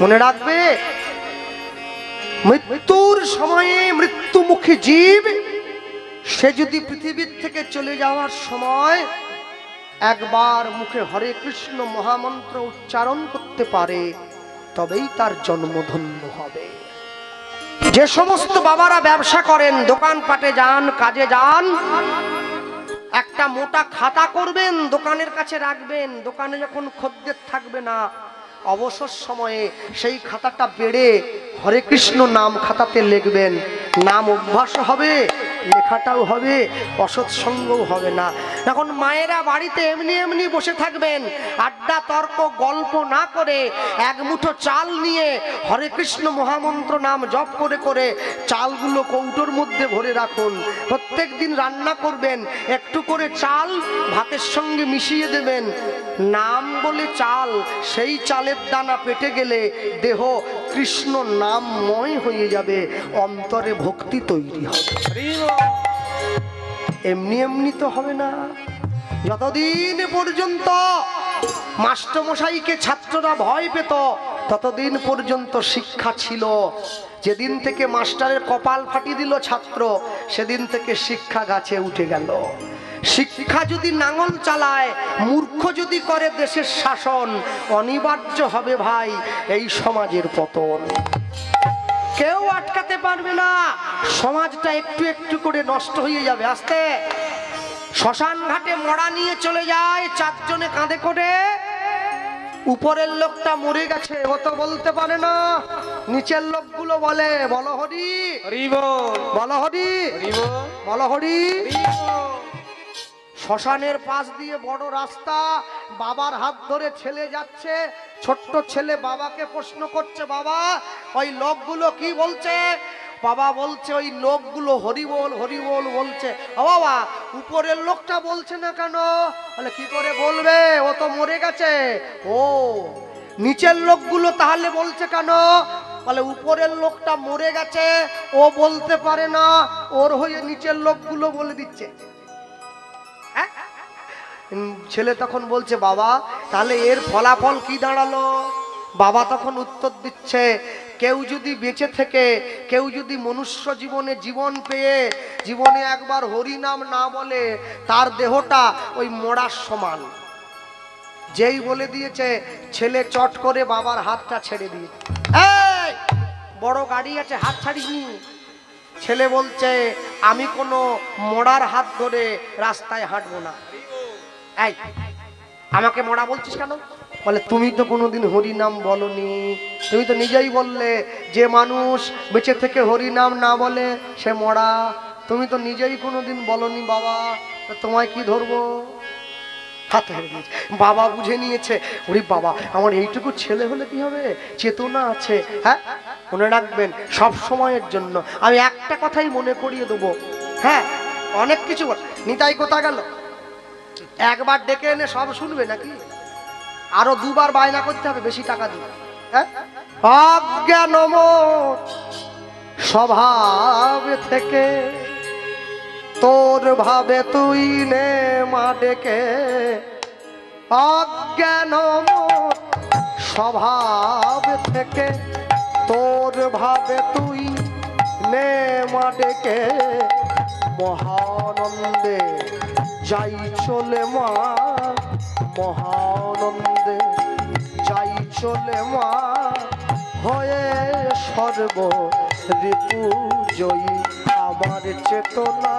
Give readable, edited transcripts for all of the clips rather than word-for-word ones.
মনে রাখবে মৃত্যুর সময়ে মৃত্যুমুখী জীব সে যদি পৃথিবীর থেকে চলে যাওয়ার সময় একবার মুখে হরে কৃষ্ণ মহামন্ত্র উচ্চারণ করতে পারে তবেই তার জন্মধন্য হবে। যে সমস্ত বাবারা ব্যবসা করেন, দোকানপাটে যান, কাজে যান, একটা মোটা খাতা করবেন, দোকানের কাছে রাখবেন। দোকানে যখন খদ্দের থাকবে না, অবসর সময়ে সেই খাতাটা বেড়ে হরে কৃষ্ণ নাম খাতাতে লিখবেন। নাম অভ্যাস হবে, লেখাটাও হবে, অসৎসঙ্গও হবে না। এখন মায়েরা বাড়িতে এমনি এমনি বসে থাকবেন, আড্ডা তর্ক গল্প না করে এক মুঠো চাল নিয়ে হরে কৃষ্ণ মহামন্ত্র নাম জপ করে করে চালগুলো কৌটোর মধ্যে ভরে রাখুন। প্রত্যেক দিন রান্না করবেন, একটু করে চাল ভাতের সঙ্গে মিশিয়ে দেবেন। নাম বলে চাল, সেই চালের দানা পেটে গেলে দেহ কৃষ্ণ নামময় হয়ে যাবে, অন্তরে ভক্তি তৈরি হবে। এমনি এমনি তো হবে না। যতদিন পর্যন্ত মাস্টারমশাইকে ছাত্ররা ভয় পেত ততদিন পর্যন্ত শিক্ষা ছিল। যেদিন থেকে মাস্টারের কপাল ফাটিয়ে দিল ছাত্র, সেদিন থেকে শিক্ষা গাছে উঠে গেল। শিক্ষা যদি নাঙল চালায়, মূর্খ যদি করে দেশের শাসন, অনিবার্য হবে ভাই এই সমাজের পতন। কেউ আটকাতে পারবে না। সমাজটা একটু একটু করে নষ্ট হয়ে যাবে। আস্তে শ্মশান ঘাটে মরা নিয়ে চলে যায়, চারজনে কাঁধে করে। উপরের লোকটা মরে গেছে, ও তো বলতে পারে না। নিচের লোকগুলো বলে বলো হরি, বলো হরি, বলো হরি। শ্মশানের পাশ দিয়ে বড় রাস্তা, বাবার হাত ধরে ছেলে যাচ্ছে। ছোট্ট ছেলে বাবাকে প্রশ্ন করছে, বাবা ওই লোকগুলো কি বলছে? বাবা বলছে ওই লোকগুলো হরি বল হরি বল বলছে। ও বাবা, উপরের লোকটা বলছে না কেন? বলে কি করে বলবে, ও তো মরে গেছে। ও, নিচের লোকগুলো তাহলে বলছে কেন? বলে উপরের লোকটা মরে গেছে, ও বলতে পারে না, ওর হয়ে নিচের লোকগুলো বলে দিচ্ছে। ছেলে তখন বলছে, বাবা তাহলে এর ফলাফল কি দাঁড়ালো? বাবা তখন উত্তর দিচ্ছে, কেউ যদি বেঁচে থেকে, কেউ যদি মনুষ্য জীবনে জীবন পেয়ে জীবনে একবার হরি নাম না বলে, তার দেহটা ওই মরার সমান। যেই বলে দিয়েছে, ছেলে চট করে বাবার হাতটা ছেড়ে দিয়েছে। এই বড় গাড়ি আছে, হাত ছাড়িনি। ছেলে বলছে, আমি কোনো মরার হাত ধরে রাস্তায় হাঁটবো না। এই আমাকে মরা বলছিস কেন? বলে তুমি তো কোনোদিন হরি নাম বলনি। তুমি তো নিজেই বললে যে মানুষ বেঁচে থেকে হরি নাম না বলে সে মরা। তুমি তো নিজেই কোনোদিন বলনি বাবা, তোমায় কি ধরবো? হাত হেরে দিয়েছে। বাবা বুঝে নিয়েছে, ওরে বাবা আমার এইটুকু ছেলে হলে কি হবে, চেতনা আছে। হ্যাঁ, মনে রাখবেন সব সময়ের জন্য আমি একটা কথাই মনে করিয়ে দেবো। হ্যাঁ, অনেক কিছু নিতাই কোথা গেল? একবার ডেকে এনে সব শুনবে নাকি? আরো দুবার বায়না করতে হবে, বেশি টাকা দিবে। হ্যাঁ, অজ্ঞান স্বভাব থেকে তোর ভাবে তুই নে মা ডেকে। অজ্ঞান স্বভাব থেকে তোর ভাবে তুই নে মা ডেকে। মহানন্দে যাই চলে মা, মহানন্দে যাই চলে মা, হয়ে সর্ব ঋতু জয়ী। আমার চেতনা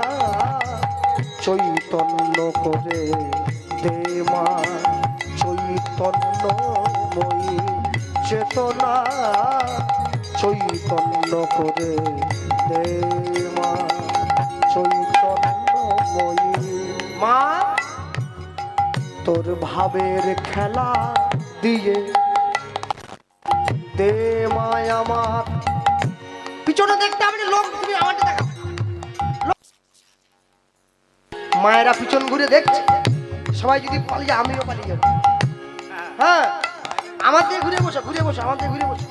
চৈতন্য করে দে মা, চৈতন্যময়ী চেতনা চৈতন্য করে দে মা, চৈতন্যময়ী। মা তোর ভাবের খেলা দিয়ে দে মায় আমার। পিছনে দেখতে হবে লোক, তুমি আমাকে দেখা। মায়েরা পিছন ঘুরে দেখছে, সবাই যদি পালিয়ে আমিও পালিয়ে যাবো। হ্যাঁ, আমাদের ঘুরে বসো, ঘুরে বসো, আমাদের ঘুরে বসো।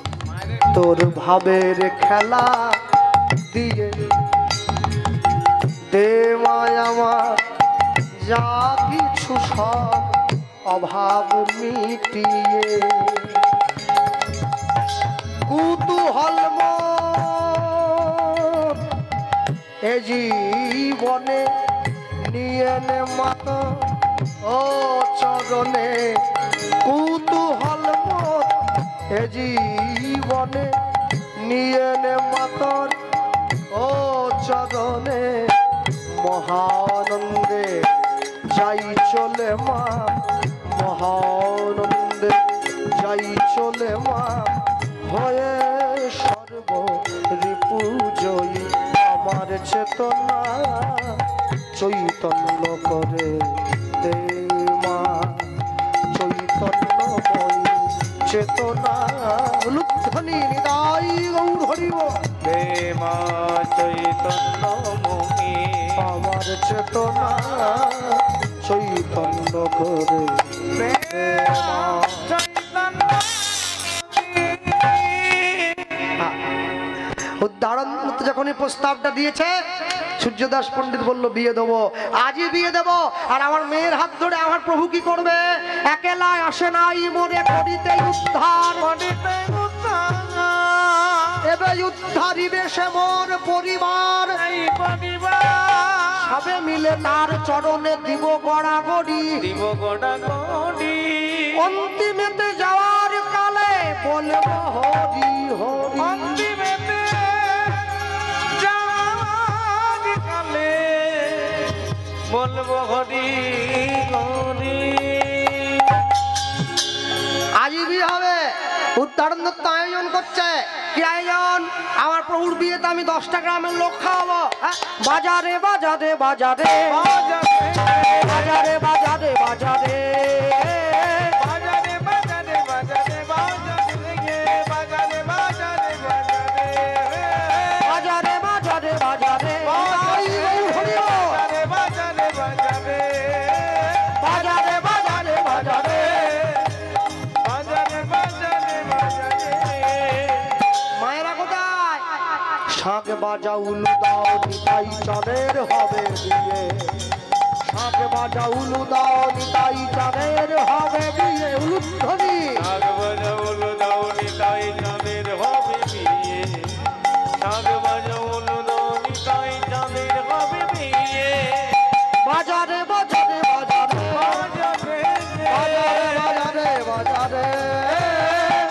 তোর ভাবের খেলা দিয়ে দে মায় আমার, যা কিছু সব অভাব মিটিয়ে। কুতূহল মোর এ জীবনে নিয়ে নে মাতা ও চরণে কুতূহল মোর এ জীবনে নিয়ে নে মাতার ও চরণে মহানন্দে যাই চলে মা মহানন্দে যাই চলে মা হয়ে সর্ব রিপু জয়ী আমার চেতনা চৈতন্য করে দে মা চৈতন্যময়ী চেতনা লুধ্বনি নিদাই গৌর হরিব দে মা চৈতন্যময়ী আমার চেতনা চৈতন্য করে দে মা। উদাহরণ যখন এই প্রস্তাবটা দিয়েছে সূর্যদাস পণ্ডিত বলল বিয়ে দেবো, আজই বিয়ে দেবো। আর আমার মেয়ের হাত ধরে আমার প্রভু কি করবে? একেলাই আসে নাই মোরে করিতে উদ্ধার, এবে উদ্ধারিবে সে মোর পরিবার, সবে মিলে তার চরণে দিব গড়াগড়ি, দিব গড়াগড়ি। অন্তিমেতে যাওয়ার কালে বলবো হরি হরি, অন্তিমেতে যাওয়ার কালে বলবো হরি হরি। আজই বিয়ে হবে। উদ্ধারণ দত্ত আয়োজন করছে। কি আয়োজন? আমার প্রভুর বিয়েতে আমি 10টা গ্রামের লোক খাওয়াবো। বাজারে বাজারে বাজারে বাজারে বাজারে বাজারে বাজারে বাজারে বাজারে বাজারে বাজারে গে বাজারে বাজারে বাজারে বাজারে বাজারে বাজারে হরি বল। বাজারে বাজারে বাজারে বাজারে বাজারে বাজারে বাজারে বাজারে। মায়েরা কোথায়? শাঁখ বাজা উলু দাও নিতাই চাঁদের হবে বিয়ে, শাঁখ বাজা উলু দাও নিতাই চাঁদের হবে বিয়ে। উলুধ্বনি শাঁখ বাজাউল দাও নিতাই চাঁদের হবে বিয়ে, শাঁখ বাজাউল দাও নিতাই চাঁদের হবে বিয়ে। বাজারে বাজারে বাজারে বাজারে বাজারে বাজারে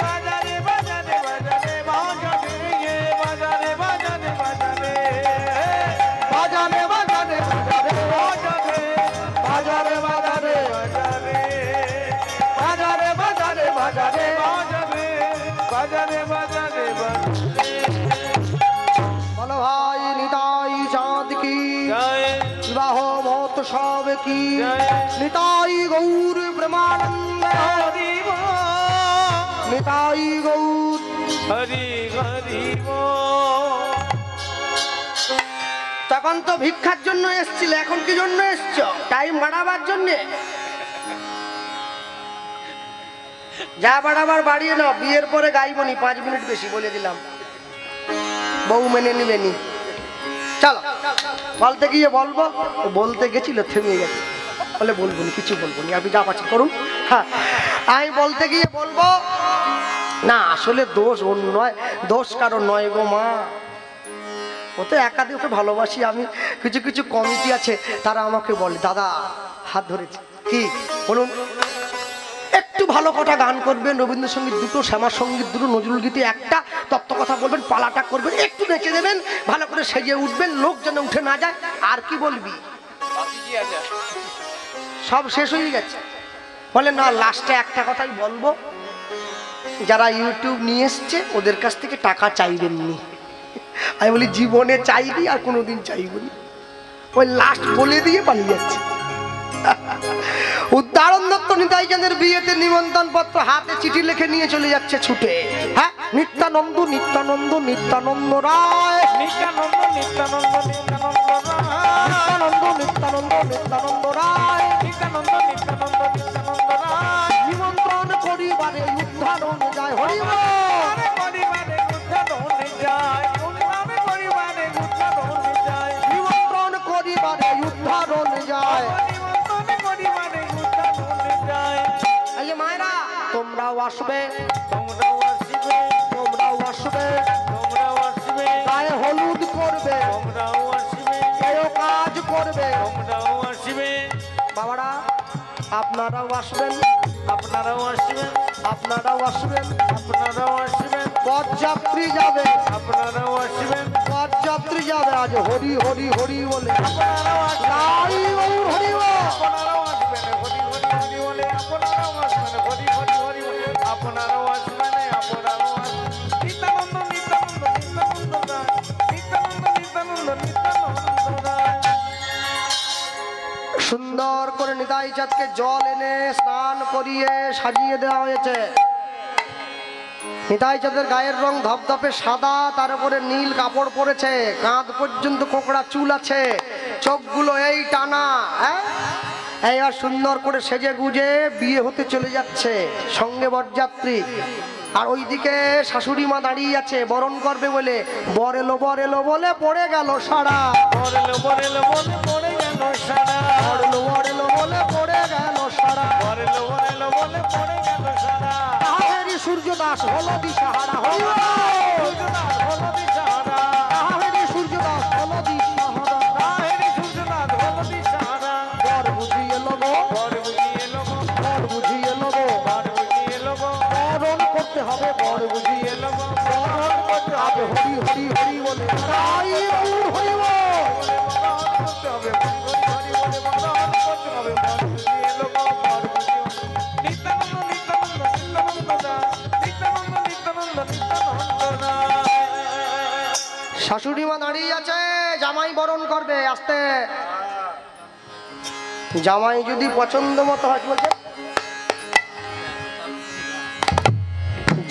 বাজারে বাজারে বাজারে বাজারে গে বাজারে বাজারে বাজারে বাজারে বাজারে বাজারে বাজারে বাজারে বাজারে বাজারে বাজারে বাজারে বাজারে বাজারে বাজারে বাজারে। বলো ভাই নিতাই চাঁদ কি জয় বিবাহ মহোৎসব কি জয় নিতাই গৌর প্রেমানন্দ হরি বল, নিতাই গৌর। হরি হরি বল। তখন তো ভিক্ষার জন্য এসছিল, এখন কি জন্য এসছো? টাইম বাড়াবার জন্য। যা বাড়াবার বাড়িয়ে নাও, বিয়ের পরে গাইবনি 5 মিনিট বেশি বলে দিলাম, বউ মেনে নিবেনি। চলো বলতে গিয়ে বলবো, ও বলতে গেছিল থেমে গেছে, বলে বলবো না, কিছু বলবো না, আপনি যা পাচ্ছেন করুন। হ্যাঁ, আমি বলতে গিয়ে বলবো না, আসলে দোষ ওর নয়, দোষ কারো নয় গো মা। ও তো একাধিক, ওকে ভালোবাসি আমি। কিছু কিছু কমিটি আছে, তারা আমাকে বলে দাদা হাত ধরেছে, কি বলুন, একটু ভালো কথা গান করবেন, রবীন্দ্রসঙ্গীত দুটো, শ্যামা সঙ্গীত দুটো, নজরুল গীতি একটা, তত্ত্ব কথা বলবেন, পালাটা করবেন, একটু নেচে দেবেন, ভালো করে সেজে উঠবেন, লোক যেন উঠে না যায়। আর কি বলবি? সব শেষ হয়ে গেছে। বলে না, লাস্টে একটা কথাই বলবো, যারা ইউটিউব নিয়ে এসছে ওদের কাছ থেকে টাকা চাইবেননি। আমি বলি জীবনে চাইনি, আর কোনোদিন চাইবনি। ওই লাস্ট বলে দিয়ে পালিয়ে যাচ্ছে। উদাহরণ দত্ত নিতাইচাঁদের বিয়েতে নিমন্ত্রণ পত্র হাতে চিঠি লিখে নিয়ে চলে যাচ্ছে ছুটে। হ্যাঁ, নিত্যানন্দ নিত্যানন্দ নিত্যানন্দ রায়, নিত্যানন্দ নিত্যানন্দ নিত্যানন্দ রায়, নিত্যানন্দ নিত্যানন্দ নিত্যানন্দ রায়, নিত্যানন্দ নিত্যানন্দ নিত্যানন্দ রায়। নিমন্ত্রণ করিবারে উদ্ধারণ যায় হরি বল। পরিবারে উদ্ধারণ যায়, পরিবারে উদ্ধারণ যায়, নিমন্ত্রণ করিবারে উদ্ধারণ যায়। পরিবারে উদ্ধারণ যায়। এই যে মায়েরা, তোমরাও আসবে, তোমরাও আসিবে, তোমরাও আপনারাও আসবেন, আপনারাও আসবেন, আপনারাও আসবেন, আপনারাও আসবেন, পথযাত্রী যাবে, আপনারাও আসবেন, পথযাত্রী যাবে আজ হরি হরি হরি বলে। আপনারাও আসবেন, নাই গৌর হরি বল। আপনারাও আসবেন, হরি হরি হরি বলে, আপনারাও আসবেন, হরি হরি হরি বলে, আপনারাও আসবেন, আপনারাও আসবেন। নিত্যানন্দ নিত্যানন্দ নিত্যানন্দ রায়, নিত্যানন্দ নিত্যানন্দ নিত্যানন্দ রায়। সুন্দর করে নিতাই চাঁদকে জল এনে স্নান করিয়ে সাজিয়ে দেওয়া হয়েছে। নিতাই চাঁদের গায়ের রং ধপধপে সাদা, তার উপরে নীল কাপড় পরেছে, কাঁধ পর্যন্ত কোকড়া চুল আছে, চোখগুলো এই টানা। এই আর সুন্দর করে সেজে গুজে বিয়ে হতে চলে যাচ্ছে, সঙ্গে বরযাত্রী। আর ওইদিকে শাশুড়ি মা দাঁড়িয়ে আছে বরণ করবে বলে। বর এলো বলে পড়ে গেল সারা, বরেলো বরেলো বলে পড়ে গেল সারা, বর এলো বলে পড়ে গেল সারা। বরেলো বরেলো বলে পড়ে গেল সারা। তাহারি সূর্য দাস হলো দিশাহারা, হলো সূর্যনাথ হলো দিশাহারা, তাহারি সূর্য দাস হলো দিশাহারা। তাহেরি সূর্যনাথ হলো দিশাহারা। বর বুঝি এলো গো, বর বুঝি এলো গো, বর বুঝি এলো গো, বর বুঝি এলো গো, বরণ করতে হবে, বর বুঝি এলো গো, বরণ করতে হবে হরি হরি হরি বলে। তাই গৌর হরি বল। বরণ করতে হবে, হরি হরি বলে বরণ করতে হবে, বর বুঝি এলো গো, বর বুঝি এলো গো। নিত্যানন্দ নিত্যানন্দ নিত্যানন্দ দাস, নিত্যানন্দ নিত্যানন্দ নিত্যানন্দ দাস। শাশুড়ি মা দাঁড়িয়ে আছে, জামাই বরণ করবে। আস্তে, জামাই যদি পছন্দ মতো হয়, কি বলছে,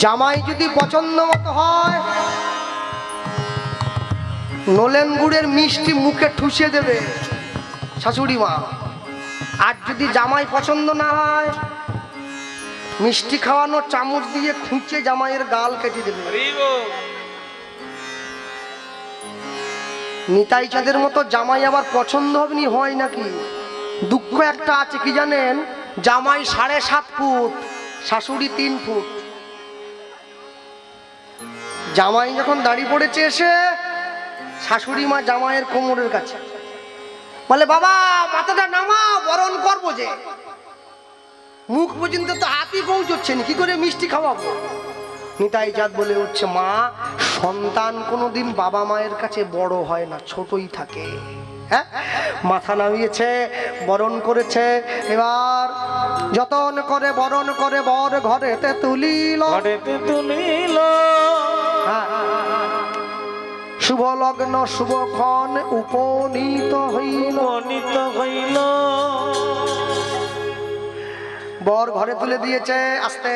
জামাই যদি পছন্দ মতো হয় নলেন গুড়ের মিষ্টি মুখে ঠুসে দেবে শাশুড়ি মা। আর যদি জামাই পছন্দ না হয় মিষ্টি খাওয়ানো চামচ দিয়ে খুঁচে জামাইয়ের গাল কেটে দেবে। নিতাই চাঁদের মতো জামাই আবার পছন্দ হবে নি হয় নাকি? দুঃখ একটা আছে কি জানেন, জামাই 7.5 ফুট, শাশুড়ি 3 ফুট। জামাই যখন দাঁড়িয়ে পড়েছে এসে, শাশুড়ি মা জামাইয়ের কোমরের কাছে বলে, বাবা মাথাটা নামা, বরণ করবো যে। মুখ পর্যন্ত তো হাতই পৌঁছচ্ছে না, কি করে মিষ্টি খাওয়াবো? নিতাই চাঁদ বলে উঠছে, মা, সন্তান কোনোদিন বাবা মায়ের কাছে বড় হয় না, ছোটই থাকে। হ্যাঁ, মাথা নামিয়েছে, বরণ করেছে। এবার যতন করে বরণ করে বর ঘরেতে তুলিল, ঘরেতে তুলিল, শুভ লগ্ন শুভক্ষণ উপনীত হইল। উপনীত হইল। বর ঘরে তুলে দিয়েছে। আস্তে,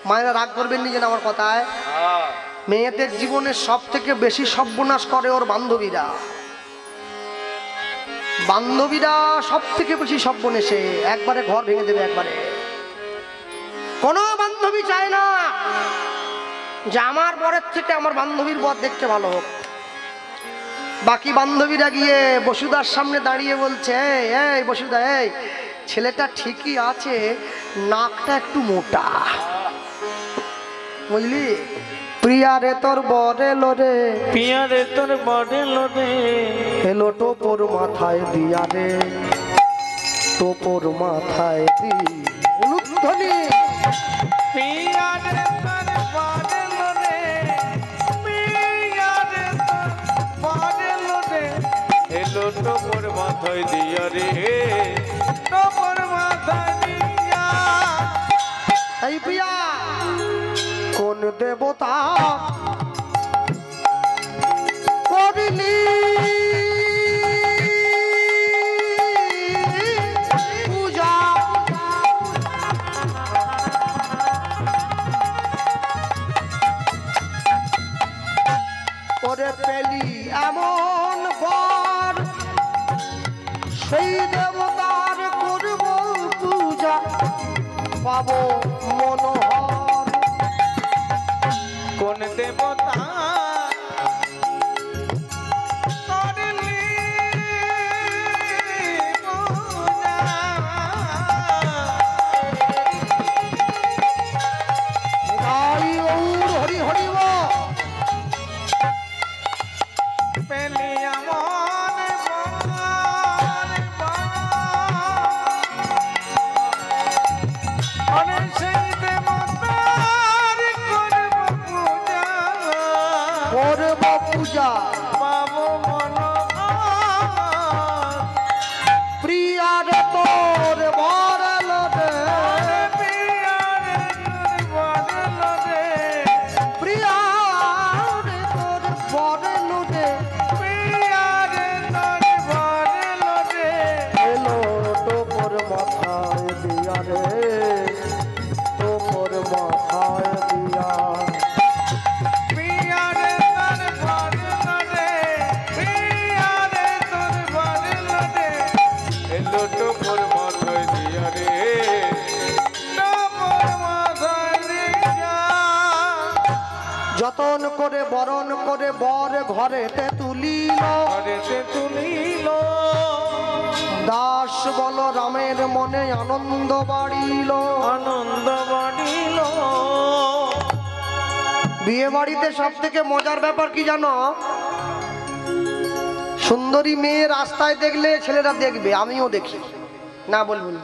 মায়েরা রাগ করবেন নি যেন আমার কথায়। মেয়েদের জীবনে সব থেকে বেশি সর্বনাশ করে ওর বান্ধবীরা। বান্ধবীরা সব থেকে বেশি সর্বনেশে, একবারে ঘর ভেঙে দেবে একবারে। কোনো বান্ধবী চায় না যে আমার বরের থেকে আমার বান্ধবীর বর দেখতে ভালো হোক। বাকি বান্ধবীরা গিয়ে বসুদার সামনে দাঁড়িয়ে বলছে, এই বসুদা, এই ছেলেটা ঠিকই আছে, নাকটা একটু মোটা, বুঝলি? প্রিয়া রে তোর বর এলো রে, পিয়া রে তোর বর এলো রে, এলো টোপর মাথায় দিয়া রে, টোপর মাথায় দি। উলুধ্বনি। পিয়া রে তোর বর এলো রে, পিয়া রে তোর বর এলো রে, এলো টোপর মাথায় দিয়া রে, টোপর মাথায় দিয়া। এই প্রিয়া কোন দেবতা করিলি পূজা? ওরে পেলি এমন বর, সেই দেবতার করব পূজা, পাবো মনোহর। কোন দেবতা করলি পূজা? হরি হরি হরি বল। পেলি এমন বর, করব পূজা পাবো মনোকামনা। প্রিয়ারে তোর বরল রে প্রিয়ারে তোর বরল রে, প্রিয়ারে তোর বরল রে প্রিয়ারে তোর বরল রে। এলো তোর মাথায় দিয়া রে তোর মাথায় দিয়া প্রিয়ারে তোর বরল রে, প্রিয়ারে তোর বরল রে। এলো টোপর মাথায় দিয়া রে, টোপর মাথায় দিয়া। যতন করে বরণ করে বর ঘরেতে তুলিল ঘরেতে তুলিল, দাস বল রামের মনে আনন্দ বাড়িল আনন্দ বাড়িল। বিয়ে বাড়িতে সব থেকে মজার ব্যাপার কি জানো সুন্দরী মেয়ে রাস্তায় দেখলে ছেলেরা দেখবে আমিও দেখি না বলবো না।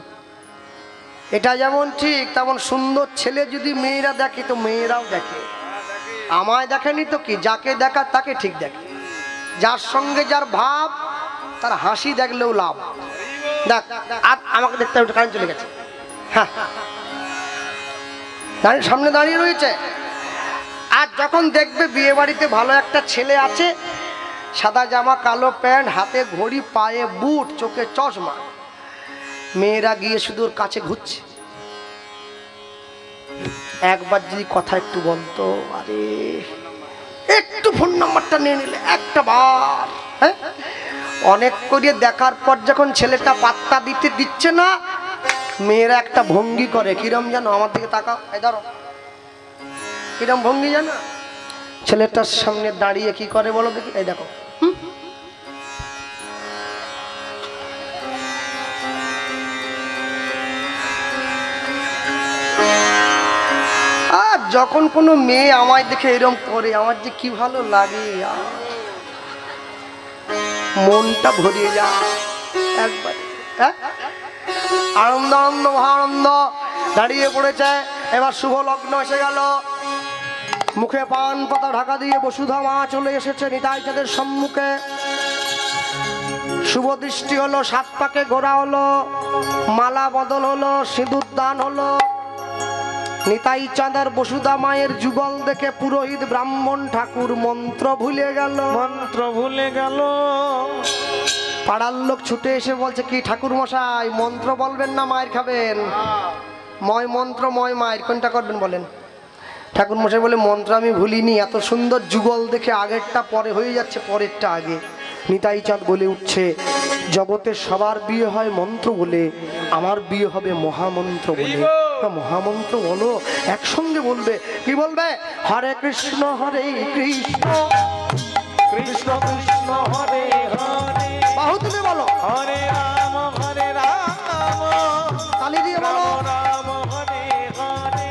এটা যেমন ঠিক তেমন সুন্দর ছেলে যদি মেয়েরা দেখে তো মেয়েরাও দেখে আমায় দেখেনি তো কি যাকে দেখা তাকে ঠিক দেখে যার সঙ্গে যার ভাব তার হাসি দেখলেও লাভ দেখ আর আমাকে দেখতে হবে কারেন্ট চলে গেছে হ্যাঁ দাঁড়িয়ে সামনে দাঁড়িয়ে রয়েছে আর যখন দেখবে বিয়ে বাড়িতে ভালো একটা ছেলে আছে সাদা জামা কালো প্যান্ট হাতে ঘড়ি পায়ে বুট চোখে চশমা মেয়েরা গিয়ে শুধু ওর কাছে ঘুরছে একবার যদি কথা একটু বলতো আরে একটু ফোন নাম্বারটা নিয়ে নিলে একটা বার হ্যাঁ অনেক করে দেখার পর যখন ছেলেটা পাত্তা দিতে দিচ্ছে না মেয়েরা একটা ভঙ্গি করে কিরম জানো আমার দিকে তাকাও এই ধরো কিরম ভঙ্গি জানো ছেলেটার সামনে দাঁড়িয়ে কি করে বলো দেখি এই দেখো আর যখন কোনো মেয়ে আমায় দেখে এরম করে আমার যে কি ভালো লাগে মনটা ভরিয়ে যায় একবার হ্যাঁ আনন্দ আনন্দ মহানন্দ দাঁড়িয়ে পড়েছে এবার শুভ লগ্ন এসে গেল মুখে পান পাতা ঢাকা দিয়ে বসুধা মা চলে এসেছে নিতাই চাঁদের সম্মুখে শুভ দৃষ্টি হলো সাত পাকে ঘোরা হলো মালা বদল হলো সিঁদুর দান হলো নিতাই চাঁদের বসুধা মায়ের যুগল দেখে পুরোহিত ব্রাহ্মণ ঠাকুর মন্ত্র ভুলে গেল মন্ত্র ভুলে গেল। পাড়ার লোক ছুটে এসে বলছে কি ঠাকুর মশাই মন্ত্র বলবেন না মায়ের খাবেন ময় মন্ত্র ময় মায়ের কোনটা করবেন বলেন ঠাকুর মশাই বলে মন্ত্র আমি ভুলিনি এত সুন্দর যুগল দেখে আগেরটা পরে হয়ে যাচ্ছে পরেরটা আগে নিতাই চাঁদ বলে উঠছে জগতের সবার বিয়ে হয় মন্ত্র বলে আমার বিয়ে হবে মহামন্ত্র বলে মহামন্ত্র বলো একসঙ্গে বলবে কি বলবে হরে কৃষ্ণ কৃষ্ণ কৃষ্ণ হরে হরে, বাহু তুলে বলো হরে রাম তালি দিয়ে বলো রাম হরে হরে।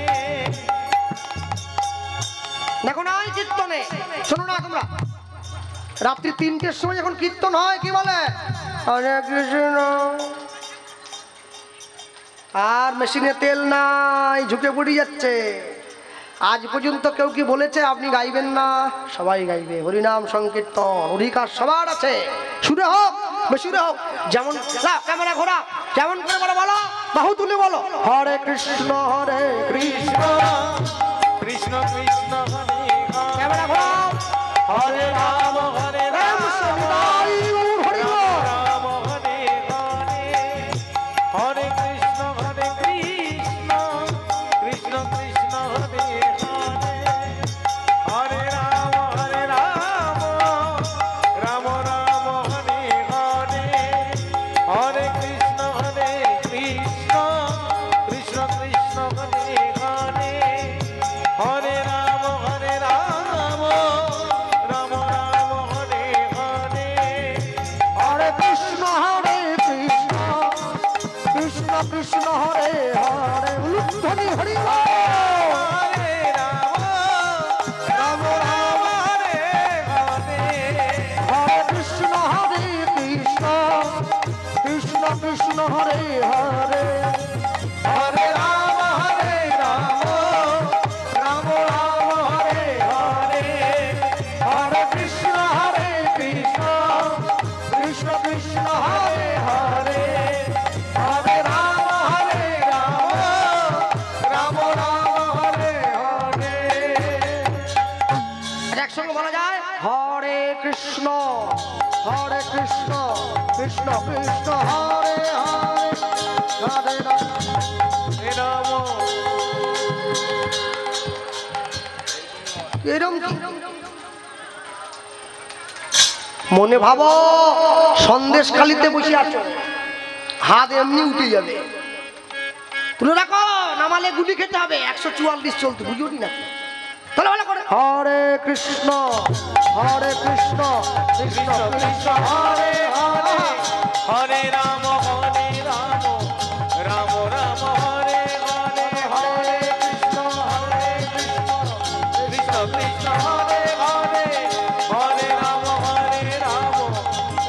দেখো না এই কীর্তনে শোনো না তোমরা রাত্রি 3টের সময় যখন কীর্তন হয় কি বলে হরে কৃষ্ণ আর মেশিনে তেল নাই ঝুঁকে পড়ে যাচ্ছে আজ পর্যন্ত কেউ কি বলেছে আপনি গাইবেন না সবাই গাইবে হরিনাম সংকীর্তন অধিকার সবার আছে সুরে হোক বেসুরে হোক যেমন ক্যামেরা ঘোরা যেমন করে বলো বলো বাহু তুলে বলো হরে কৃষ্ণ কৃষ্ণ কৃষ্ণ কৃষ্ণ হরে হরে, ক্যামেরা ঘোরাও হরে রাম রাম সদাই হরি বল। রাম হরে হরে, হরে কৃষ্ণ কৃষ্ণ কৃষ্ণ কৃষ্ণ হরে হরে, হরে রাম রাম রাম হরে হরে, হরে কৃষ্ণ কৃষ্ণ কৃষ্ণ কৃষ্ণ হরে হরে, হরে রাম হরে কৃষ্ণ কৃষ্ণ কৃষ্ণ হরে হরে রাধে রাধে রাম এরম কি মনে ভাবো সন্দেশখালিতে বসে আছো, হাত এমনি উঠে যাবে, তুলে রাখো, নামালে গুলি খেতে হবে। 144 চলতে বুঝো নি নাকি? তাহলে ভালো করে হরে কৃষ্ণ কৃষ্ণ কৃষ্ণ হরে হরে হরে রাম রাম রাম হরে হরে হরে কৃষ্ণ কৃষ্ণ কৃষ্ণ হরে হরে হরে রাম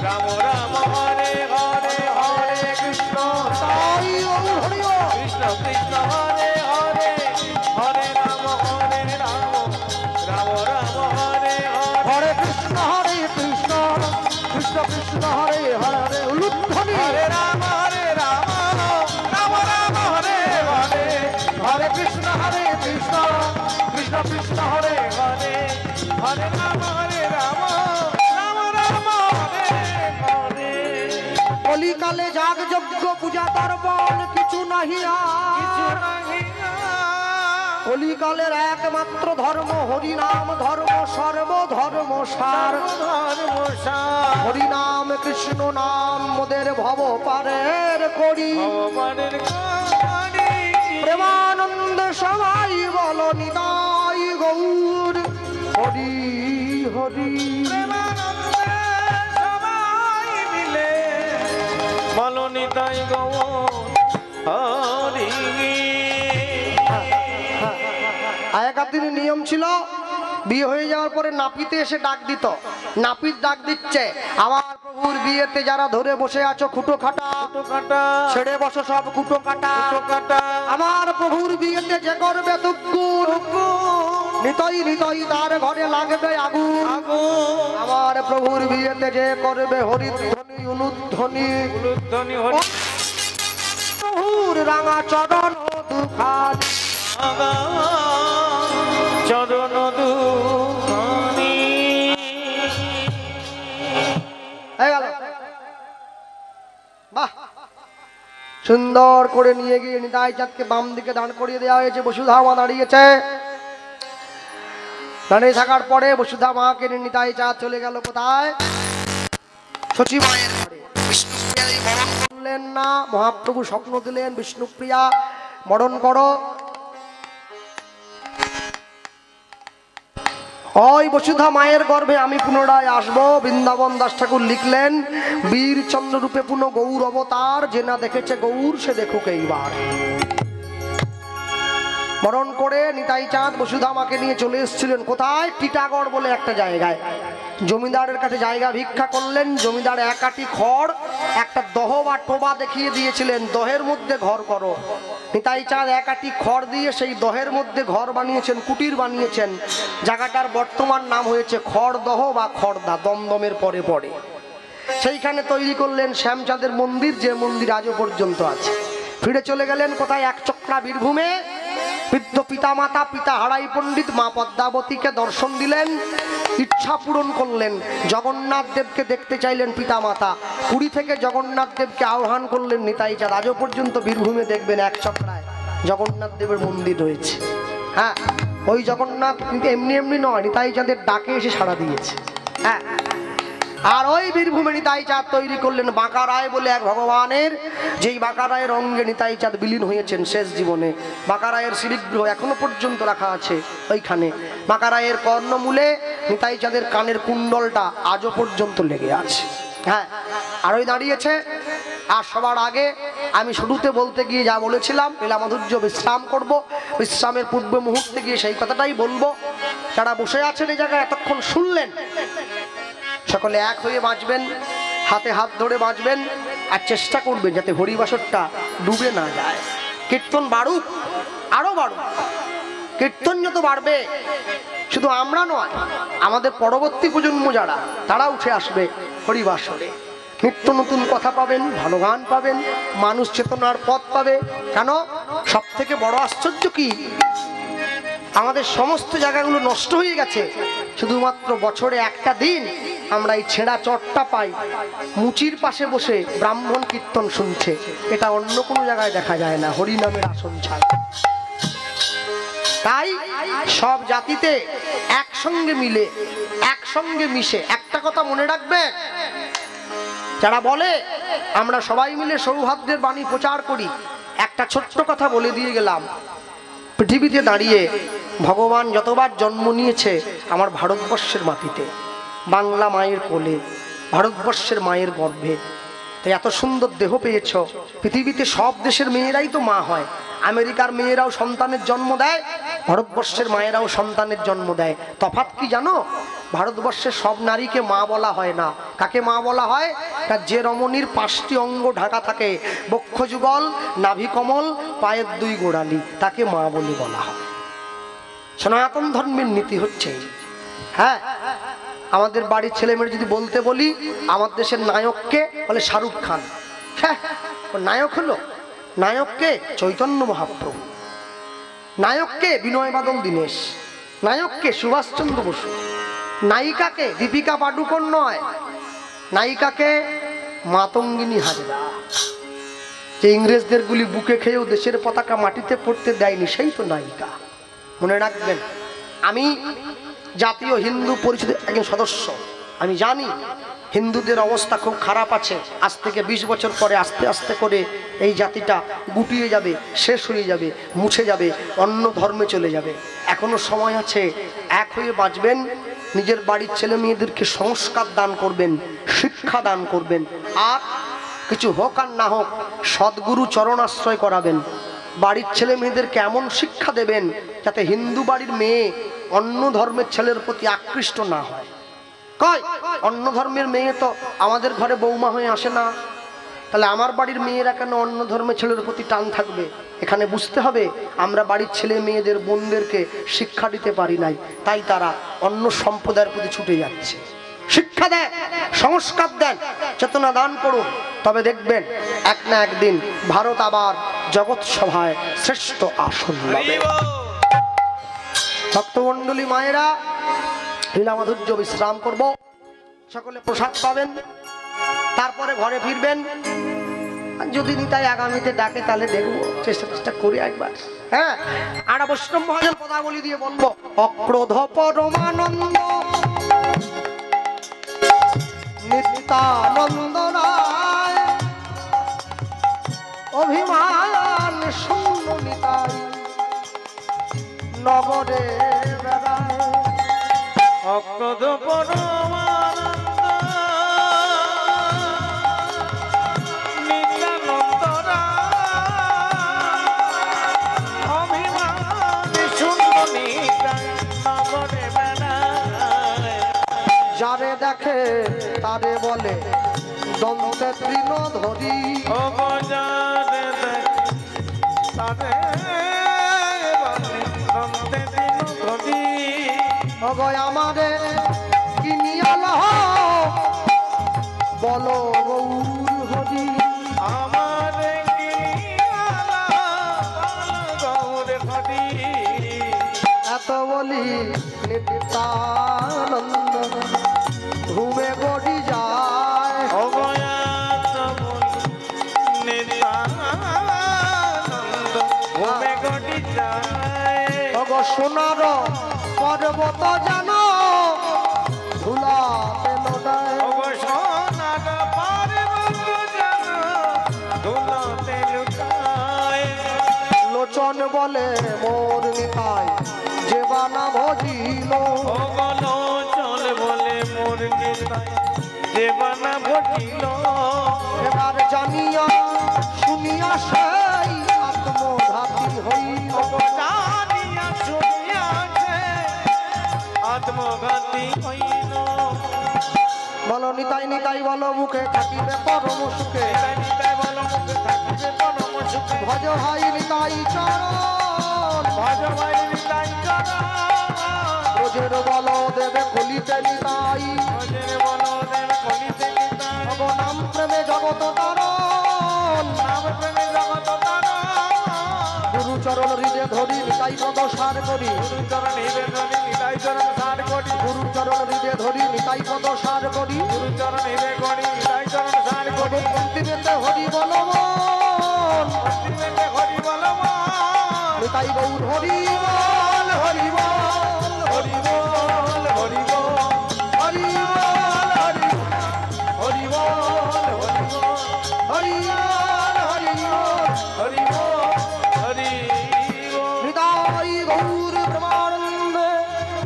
রাম রাম হরে হরে হরে কৃষ্ণ তাই হরি কৃষ্ণ কৃষ্ণ হরে হরে হরে রাম রাম রাম হরে হরে হরে কৃষ্ণ কৃষ্ণ কৃষ্ণ হরে হরে উলুধ্বনি হরে রাম রাম রাম হরে হরে হরে কৃষ্ণ কৃষ্ণ কৃষ্ণ হরে হরে হরে রাম রাম রাম হরে হরে কলিকালে যাগ যজ্ঞ পূজা পার্বণ কিছু নাহি কিছু আর। নাহি কলিকালের একমাত্র ধর্ম হরিনাম ধর্ম সর্বধর্ম সার। ধর্মসার হরিনাম কৃষ্ণ নাম মোদের ভব পারের করি, ভগবানের কারি প্রেমানন্দ সবাই বল নিতাই গৌর হরি হরি। প্রেমানন্দে সবাই মিলে বলো নিতাই গৌর হরি। আগেকার দিনে নিয়ম ছিল, বিয়ে হয়ে যাওয়ার পরে নাপিতে এসে ডাক দিত, নাপিত ডাক দিচ্ছে, আমার প্রভুর বিয়েতে যারা ধরে বসে আছো খুঁটো খাটা, কাটা ছেড়ে বসো সব খুঁটো কাটা, কাটা আমার প্রভুর বিয়েতে যে করবে দুঃখুর নিতই নিতই তার ঘরে লাগবে আগুন, আমার প্রভুর বিয়েতে যে করবে হরিধ্বনি অনুধ্বনি উলুধ্বনি হরি প্রভুর রাঙা চরণ দুখান। চরণ দুখানি হয়ে গেল। বাহ, সুন্দর করে নিয়ে গিয়ে নিতাই চাঁদকে বাম দিকে দাঁড় করিয়ে দেওয়া হয়েছে। বসুধা মা দাঁড়িয়েছে, দাঁড়িয়ে থাকার পরে বসুধা মাকে নিয়ে নিতাই চাঁদ চলে গেল কোথায়? সচিবালয়ের ঘরে। বিষ্ণুপ্রিয়া এই বরণ করলেন না, মহাপ্রভু স্বপ্ন দিলেন, বিষ্ণুপ্রিয়া বরণ করো। ওই বসুধা মায়ের গর্ভে আমি পুনরায় আসবো। বৃন্দাবন দাস ঠাকুর লিখলেন, বীর চন্দ্র রূপে পুনঃ গৌর অবতার, যে না দেখেছে গৌর সে দেখুক এইবার। বরণ করে নিতাই চাঁদ বসুধা মাকে নিয়ে চলে এসেছিলেন কোথায়? টিটাগড় বলে একটা জায়গায়। জমিদারের কাছে জায়গা ভিক্ষা করলেন। জমিদার এক আটি খড় একটা দহ বা টোবা দেখিয়ে দিয়েছিলেন, দহের মধ্যে ঘর করো। নিতাই চাঁদ এক আটি খড় দিয়ে সেই দহের মধ্যে ঘর বানিয়েছেন, কুটির বানিয়েছেন। জায়গাটার বর্তমান নাম হয়েছে খড়দহ বা খড়দা, দমদমের পরে পরে। সেইখানে তৈরি করলেন শ্যামচাঁদের মন্দির, যে মন্দির আজও পর্যন্ত আছে। ফিরে চলে গেলেন কোথায়? একচক্রা বীরভূমে। বৃদ্ধ পিতা মাতা, পিতা হারাই পণ্ডিত, মা পদ্মাবতীকে দর্শন দিলেন, ইচ্ছা পূরণ করলেন। জগন্নাথ দেবকে দেখতে চাইলেন পিতা মাতা, পুরী থেকে জগন্নাথ দেবকে আহ্বান করলেন নিতাই চাঁদ। আজও পর্যন্ত বীরভূমে দেখবেন একচক্রায় জগন্নাথ দেবের মন্দির রয়েছে। হ্যাঁ, ওই জগন্নাথ কিন্তু এমনি এমনি নয়, নিতাই চাঁদের ডাকে এসে সাড়া দিয়েছে। হ্যাঁ, আর ওই বীরভূমে নিতাই চাঁদ তৈরি করলেন বাঁকা রায় বলে এক ভগবানের, যেই বাঁকা রায়ের অঙ্গে নিতাই চাঁদ বিলীন হয়েছেন শেষ জীবনে। বাঁকা রায়ের শ্রীবিগ্রহ এখনো পর্যন্ত রাখা আছে ওইখানে। বাঁকা রায়ের কর্ণমূলে নিতাই চাঁদের কানের কুণ্ডলটা আজও পর্যন্ত লেগে আছে। হ্যাঁ, আর ওই দাঁড়িয়েছে। আর সবার আগে আমি শুরুতে বলতে গিয়ে যা বলেছিলাম, লীলা মাধুর্য বিশ্রাম করব, বিশ্রামের পূর্ব মুহূর্তে গিয়ে সেই কথাটাই বলবো। যারা বসে আছেন এই জায়গায় এতক্ষণ শুনলেন, সকলে এক হয়ে বাঁচবেন, হাতে হাত ধরে বাঁচবেন, আর চেষ্টা করবেন যাতে হরিবাসরটা ডুবে না যায়। কীর্তন বাড়ুক, আরো বাড়ুক। কীর্তন যত বাড়বে, শুধু আমরা নয়, আমাদের পরবর্তী প্রজন্ম যারা, তারা উঠে আসবে হরিবাসরে। নিত্য নতুন কথা পাবেন, ভালো গান পাবেন, মানুষ চেতনার পথ পাবে। কেন? সব থেকে বড় আশ্চর্য কি, আমাদের সমস্ত জায়গাগুলো নষ্ট হয়ে গেছে, শুধুমাত্র বছরে একটা দিন আমরা এই ছেঁড়া চটটা পাই, মুচির পাশে বসে ব্রাহ্মণ কীর্তন শুনছে। এটা অন্য কোনো জায়গায় দেখা যায় না, হরিনামের আসন ছাড়া। তাই সব জাতিতে একসঙ্গে মিলে একসঙ্গে মিশে একটা কথা মনে রাখবে, যারা বলে আমরা সবাই মিলে সৌহার্দ্যের বাণী প্রচার করি, একটা ছোট্ট কথা বলে দিয়ে গেলাম। পৃথিবীতে দাঁড়িয়ে ভগবান যতবার জন্ম নিয়েছে আমার ভারতবর্ষের মাটিতে, বাংলা মায়ের কোলে, ভারতবর্ষের মায়ের গর্ভে। তাই এত সুন্দর দেহ পেয়েছ। পৃথিবীতে সব দেশের মেয়েরাই তো মা হয়, আমেরিকার মেয়েরাও সন্তানের জন্ম দেয়, ভারতবর্ষের মায়েরাও সন্তানের জন্ম দেয়। তফাৎ কি জানো? ভারতবর্ষের সব নারীকে মা বলা হয় না। কাকে মা বলা হয়? তার যে রমণীর 5টি অঙ্গ ঢাকা থাকে, বক্ষযুগল, নাভিকমল, পায়ের 2 গোড়ালি, তাকে মা বলে বলা হয়। সনাতন ধর্মের নীতি হচ্ছে, হ্যাঁ, আমাদের বাড়ির ছেলেমেয়ে যদি বলতে বলি আমার দেশের নায়ককে, বলে শাহরুখ খান। হ্যাঁ, নায়ক হলো? নায়ককে চৈতন্য মহাপ্রভু, নায়ককে বিনয় বাদল দীনেশ, নায়ককে সুভাষচন্দ্র বসু, নায়িকাকে দীপিকা পাডুকোন নয়, নায়িকাকে মাতঙ্গিনী হাজরা। যে ইংরেজদের গুলি বুকে খেয়েও দেশের পতাকা মাটিতে পড়তে দেয়নি, সেই তো নায়িকা। মনে রাখবেন, আমি জাতীয় হিন্দু পরিষদের একজন সদস্য, আমি জানি হিন্দুদের অবস্থা খুব খারাপ আছে। আজ থেকে 20 বছর পরে আস্তে আস্তে করে এই জাতিটা গুটিয়ে যাবে, শেষ হয়ে যাবে, মুছে যাবে, অন্য ধর্মে চলে যাবে। এখনো সময় আছে, এক হয়ে বাঁচবেন, নিজের বাড়ির ছেলে মেয়েদেরকে সংস্কার দান করবেন, শিক্ষা দান করবেন, আর কিছু হোক আর না হোক সদ্গুরু চরণাশ্রয় করাবেন। বাড়ির ছেলে মেয়েদেরকে এমন শিক্ষা দেবেন যাতে হিন্দু বাড়ির মেয়ে অন্য ধর্মের ছেলের প্রতি আকৃষ্ট না হয়। কয় অন্য ধর্মের মেয়ে তো আমাদের ঘরে বৌমা হয়ে আসে না, তাহলে আমার বাড়ির মেয়েরা কেন অন্য ধর্মের ছেলের প্রতি টান থাকবে? এখানে বুঝতে হবে আমরা বাড়ির ছেলে মেয়েদের বোনদেরকে শিক্ষা দিতে পারি নাই, তাই তারা অন্য সম্প্রদায়ের প্রতি ছুটে যাচ্ছে। শিক্ষা দেন, সংস্কার দেন, চেতনা দান করুন, তবে দেখবেন এক না একদিন ভারত আবার জগৎ সভায় শ্রেষ্ঠ আসন পাবে। ভক্তমণ্ডলী মায়েরা, লীলামাধুর্য বিশ্রাম করব, সকলে প্রসাদ পাবেন, তারপরে ঘরে ফিরবেন। যদি নিতাই আগামীতে ডাকে তাহলে দেখবো, চেষ্টা করি একবার। হ্যাঁ, আর বৈষ্ণব মহাজন পদাবলী দিয়ে বলবো, অক্রোধ পরমানন্দ নিত্যানন্দ রায়, অভিমান শূন্য নিতাই নগরে বেড়ায়। অক্রোধ পরমানন্দ নিত্যানন্দ রায়, অভিমান শূন্য নিতাই নগরে বেড়ায়। যারে দেখে তারে বলে দন্তে তৃণ ধরি, ও যারে দেখে তারে বলে দন্তে তৃণ ধরি। অগয় আমারে কিনিয়াল বলো গৌর হরি, আমারে কিনিয়ালা বলো গৌর হরি। এত বলি নিত্যানন্দ ঘুমে গড়ি যায়। অবয়াত বলি নিত্যানন্দ ঘুমে গড়ি যায়। অগ সোনার পর্বত জানো ধুলাতে লোটায়, সোনার পর্বত জানো ধুলাতে লুটায়। লোচন বলে মোর নিতাই যে বানা ভজিল, লোচন বলে মোর নিতাই যে বানা ভজিল। এবার জানিয়া শুনিয়া সেই আত্মঘাতী হইল, জানিয়া শুনিয়াছে আত্মঘাতী হইল। বলো নিতাই নিতাই বলো মুখে থাকিবে পরম সুখে, নিতাই বলো মুখে থাকিবে পরম সুখে। ভজ ভাই নিতাই চরণ, ভজ ভাই নিতাই চরণ, রোজের বলো দেবে কলিতে নিতাই, ভজের বলো দেবে কলিতে নিতাই। অব নাম প্রেমে জগত তারণ, নাম প্রেমে জগত তারণ, গুরু চরণ হৃদে ধরি নিতাই পদ সার সার করি গুরুচরণ হিবে ধরি নিতাই চরণ সার করি গুরুচরণ হৃদে ধরি নিতাই পদ সার করি গুরুচরণ হিবে করি নিতাই চরণ সার করি অন্তিমেতে হরি বলবন অন্তিমেতে হরি বলবান নিতাই গৌর হরি বল হরি বল হরি বল হরি বল হরি বল হরি বল হরি বল হরি বল হরি বল হরি বল হৃদয় গৌর প্রেমানন্দ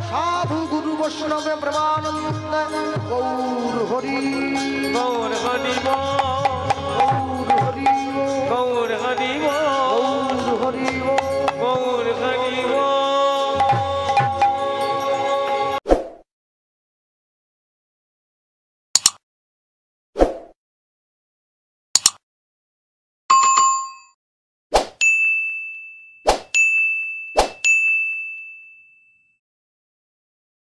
সাধু গুরু বৈষ্ণবে প্রেমানন্দ গৌর হরি গৌর হরি বল গৌর হরি গৌর হরি বল